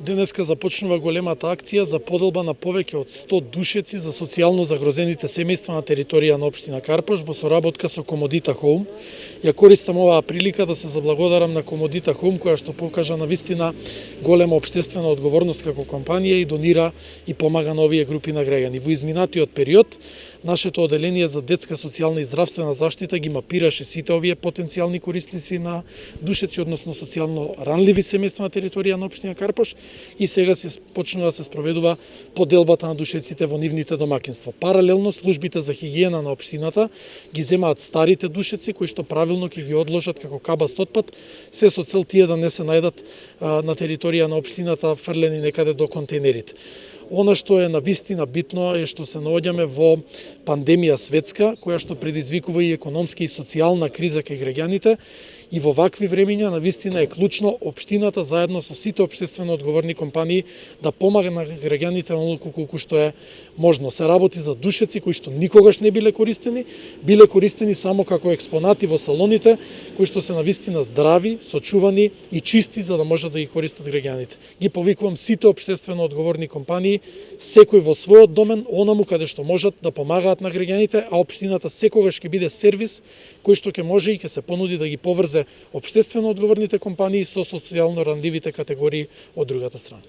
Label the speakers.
Speaker 1: Денеска започнува големата акција за поделба на повеќе од 100 душеци за социјално загрозените семејства на територија на општина Карпаш во соработка со Комодита Хоум. Ја користам оваа прилика да се заблагодарам на Комодита Хоум, која што покажа на вистина голема општествена одговорност како компанија и донира и помага на овие групи на граѓани. Во изминатиот период нашето оделение за детска социјална и здравствена заштита ги мапираше сите овие потенцијални корисници на душеци, односно социјално ранливи семејства на територија на општина Карпаш, и сега се почнува да се спроведува поделбата на душеците во нивните домакинства. Паралелно, службите за хигиена на општината ги земаат старите душеци кои што правилно ќе ги одложат како кабаст отпад, се со цел тие да не се најдат на територија на општината фрлени некаде до контейнерите. Она што е навистина битно е што се наоѓаме во пандемија светска, која што предизвикува и економска и социјална криза кај граѓаните, и во вакви времиња навистина е клучно општината заедно со сите општествено одговорни компании да помага на граѓаните онолку колку што е можно. Се работи за душеци кои што никогаш не биле користени само како експонати во салоните, кои што се навистина здрави, сочувани и чисти за да можат да ги користат граѓаните. Ги повикувам сите општествено одговорни компании, секој во својот домен, онаму каде што можат да помагаат на граѓаните, а општината секогаш ќе биде сервис кој што ќе може и ќе се понуди да ги поврзе општествено одговорните компании со социјално ранливите категории од другата страна.